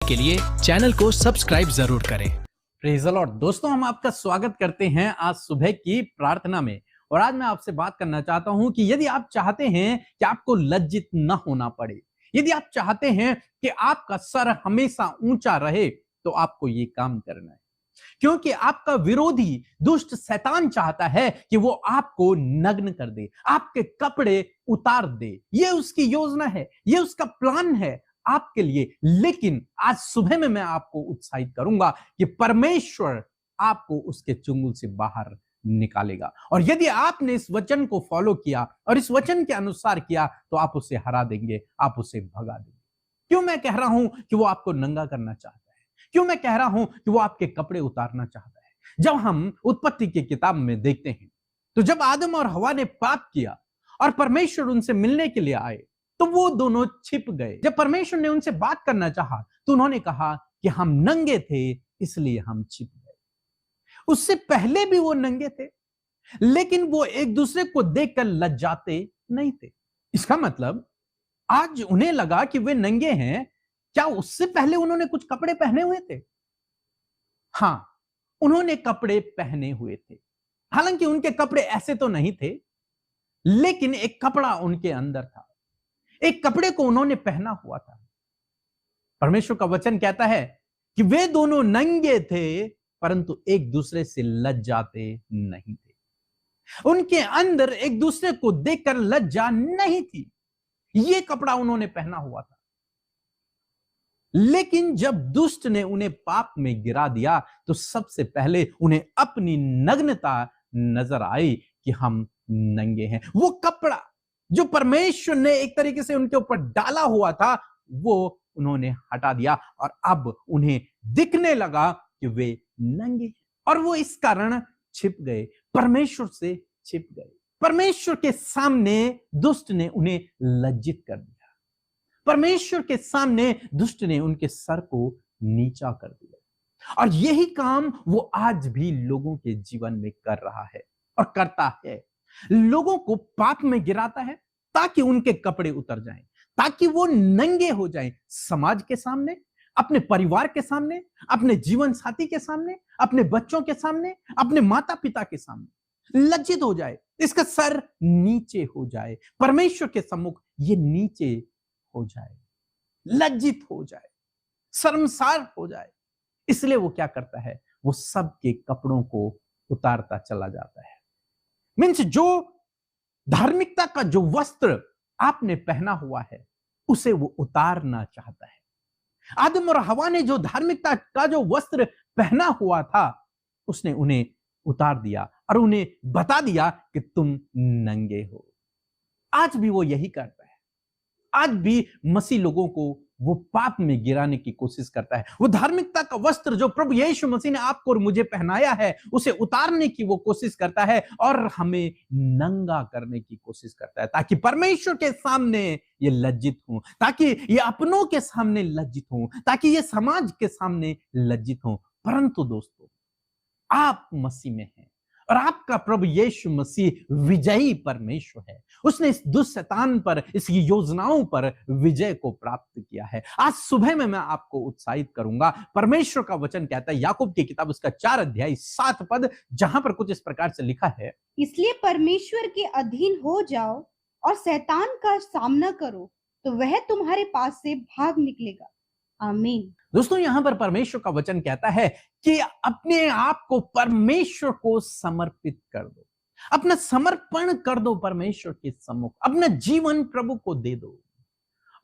के लिए चैनल को सब्सक्राइब जरूर करें। Praise the Lord. दोस्तों, हम आपका स्वागत करते हैं आज सुबह की प्रार्थना में। और आज मैं आपसे बात करना चाहता हूं कि यदि आप चाहते हैं कि आपको लज्जित न होना पड़े, यदि आप चाहते हैं कि आपका सर हमेशा ऊंचा रहे, तो आपको ये काम करना है। क्योंकि आपका विरोधी दुष्ट शैतान चाहता है कि वो आपको नग्न कर दे, आपके कपड़े उतार दे। ये उसकी योजना है, ये उसका प्लान है आपके लिए। लेकिन आज सुबह में मैं आपको उत्साहित करूंगा कि परमेश्वर आपको उसके चुंगल से बाहर निकालेगा। और यदि आपने इस वचन को फॉलो किया और इस वचन के अनुसार किया, तो आप उसे हरा देंगे, आप उसे भगा देंगे। क्यों मैं कह रहा हूं कि वो आपको नंगा करना चाहता है? क्यों मैं कह रहा हूं कि वो आपके कपड़े उतारना चाहता है? जब हम उत्पत्ति की किताब में देखते हैं, तो जब आदम और हवा ने पाप किया और परमेश्वर उनसे मिलने के लिए आए, तो वो दोनों छिप गए। जब परमेश्वर ने उनसे बात करना चाहा, तो उन्होंने कहा कि हम नंगे थे, इसलिए हम छिप गए। उससे पहले भी वो नंगे थे, लेकिन वो एक दूसरे को देखकर लज्जाते नहीं थे। इसका मतलब आज उन्हें लगा कि वे नंगे हैं। क्या उससे पहले उन्होंने कुछ कपड़े पहने हुए थे? हां, उन्होंने कपड़े पहने हुए थे। हालांकि उनके कपड़े ऐसे तो नहीं थे, लेकिन एक कपड़ा उनके अंदर था। एक कपड़े को उन्होंने पहना हुआ था। परमेश्वर का वचन कहता है कि वे दोनों नंगे थे, परंतु एक दूसरे से लज्जाते नहीं थे। उनके अंदर एक दूसरे को देखकर लज्जा नहीं थी। ये कपड़ा उन्होंने पहना हुआ था। लेकिन जब दुष्ट ने उन्हें पाप में गिरा दिया, तो सबसे पहले उन्हें अपनी नग्नता नजर आई कि हम नंगे हैं। वो कपड़ा जो परमेश्वर ने एक तरीके से उनके ऊपर डाला हुआ था, वो उन्होंने हटा दिया और अब उन्हें दिखने लगा कि वे नंगे हैं। और वो इस कारण छिप गए, परमेश्वर से छिप गए। परमेश्वर के सामने दुष्ट ने उन्हें लज्जित कर दिया। परमेश्वर के सामने दुष्ट ने उनके सर को नीचा कर दिया। और यही काम वो आज भी लोगों के जीवन में कर रहा है और करता है। लोगों को पाप में गिराता है ताकि उनके कपड़े उतर जाएं, ताकि वो नंगे हो जाएं, समाज के सामने, अपने परिवार के सामने, अपने जीवन साथी के सामने, अपने बच्चों के सामने, अपने माता पिता के सामने लज्जित हो जाए, इसका सर नीचे हो जाए, परमेश्वर के सम्मुख ये नीचे हो जाए, लज्जित हो जाए, शर्मसार हो जाए। इसलिए वो क्या करता है? वो सबके कपड़ों को उतारता चला जाता है। मीन्स जो धार्मिकता का जो वस्त्र आपने पहना हुआ है, उसे वो उतारना चाहता है। आदम और हवा ने जो धार्मिकता का जो वस्त्र पहना हुआ था, उसने उन्हें उतार दिया और उन्हें बता दिया कि तुम नंगे हो। आज भी वो यही करता है। आज भी मसीह लोगों को वो पाप में गिराने की कोशिश करता है। वो धार्मिकता का वस्त्र जो प्रभु यीशु मसीह ने आपको और मुझे पहनाया है, उसे उतारने की वो कोशिश करता है और हमें नंगा करने की कोशिश करता है, ताकि परमेश्वर के सामने ये लज्जित हो, ताकि ये अपनों के सामने लज्जित हो, ताकि ये समाज के सामने लज्जित हो। परंतु दोस्तों, आप मसीह में हैं और आपका प्रभु यीशु मसीह विजयी परमेश्वर है। उसने इस दुष्ट शैतान पर, इस योजनाओं पर विजय को प्राप्त किया है। आज सुबह में मैं आपको उत्साहित करूंगा। परमेश्वर का वचन कहता है, याकूब की किताब उसका 4 अध्याय 7 पद, जहां पर कुछ इस प्रकार से लिखा है, इसलिए परमेश्वर के अधीन हो जाओ और शैतान का सामना करो, तो वह तुम्हारे पास से भाग निकलेगा। आमीन। दोस्तों, यहां पर परमेश्वर का वचन कहता है कि अपने आप को परमेश्वर को समर्पित कर दो, अपना समर्पण कर दो परमेश्वर के सम्मुख, अपना जीवन प्रभु को दे दो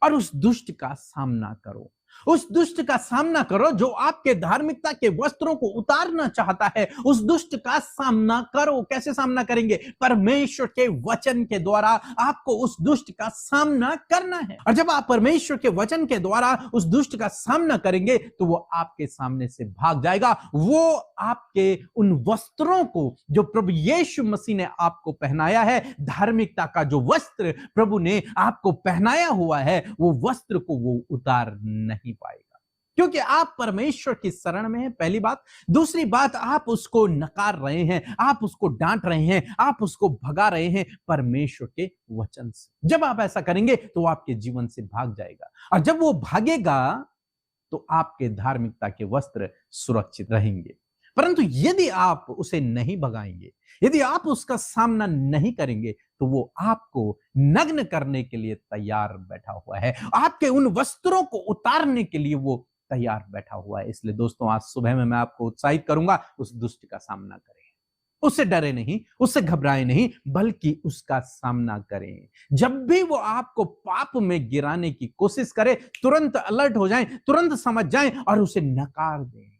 और उस दुष्ट का सामना करो। उस दुष्ट का सामना करो जो आपके धार्मिकता के वस्त्रों को उतारना चाहता है। उस दुष्ट का सामना करो। कैसे सामना करेंगे? परमेश्वर के वचन के द्वारा आपको उस दुष्ट का सामना करना है। और जब आप परमेश्वर के वचन के द्वारा उस दुष्ट का सामना करेंगे, तो वो आपके सामने से भाग जाएगा। वो आपके उन वस्त्रों को जो प्रभु यीशु मसीह ने आपको पहनाया है, धार्मिकता का जो वस्त्र प्रभु ने आपको पहनाया हुआ है, वो वस्त्र को वो उतार नहीं पाएगा, क्योंकि आप परमेश्वर की शरण में हैं। पहली बात। दूसरी बात, आप उसको नकार रहे हैं, आप उसको डांट रहे हैं, आप उसको भगा रहे हैं परमेश्वर के वचन से। जब आप ऐसा करेंगे तो वो आपके जीवन से भाग जाएगा, और जब वो भागेगा तो आपके धार्मिकता के वस्त्र सुरक्षित रहेंगे। परंतु यदि आप उसे नहीं भगाएंगे, यदि आप उसका सामना नहीं करेंगे, तो वो आपको नग्न करने के लिए तैयार बैठा हुआ है, आपके उन वस्त्रों को उतारने के लिए वो तैयार बैठा हुआ है। इसलिए दोस्तों, आज सुबह में मैं आपको उत्साहित करूंगा, उस दुष्ट का सामना करें, उससे डरे नहीं, उससे घबराए नहीं, बल्कि उसका सामना करें। जब भी वो आपको पाप में गिराने की कोशिश करे, तुरंत अलर्ट हो जाएं, तुरंत समझ जाएं और उसे नकार दें,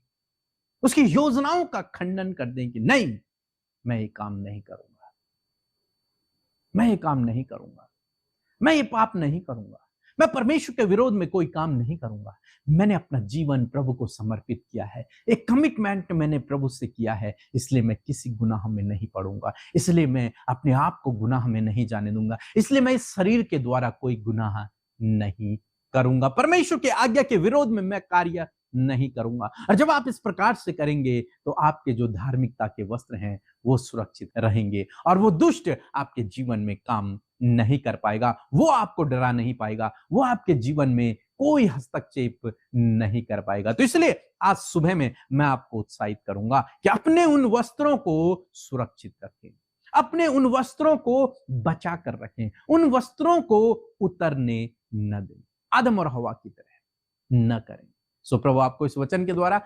उसकी योजनाओं का खंडन कर दें कि नहीं, मैं ये काम नहीं करूंगा, मैं ये काम नहीं करूंगा, मैं ये पाप नहीं करूंगा, मैं परमेश्वर के विरोध में कोई काम नहीं करूंगा। मैंने अपना जीवन प्रभु को समर्पित किया है, एक कमिटमेंट मैंने प्रभु से किया है, इसलिए मैं किसी गुनाह में नहीं पड़ूंगा, इसलिए मैं अपने आप को गुनाह में नहीं जाने दूंगा, इसलिए मैं इस शरीर के द्वारा कोई गुनाह नहीं करूंगा, परमेश्वर के आज्ञा के विरोध में मैं कार्य नहीं करूंगा। और जब आप इस प्रकार से करेंगे, तो आपके जो धार्मिकता के वस्त्र हैं वो सुरक्षित रहेंगे और वो दुष्ट आपके जीवन में काम नहीं कर पाएगा, वो आपको डरा नहीं पाएगा, वो आपके जीवन में कोई हस्तक्षेप नहीं कर पाएगा। तो इसलिए आज सुबह में मैं आपको उत्साहित करूंगा कि अपने उन वस्त्रों को सुरक्षित रखें, अपने उन वस्त्रों को बचा कर रखें, उन वस्त्रों को उतरने न दें, आदम और हवा की तरह न करें। सो प्रभु आपको इस वचन के द्वारा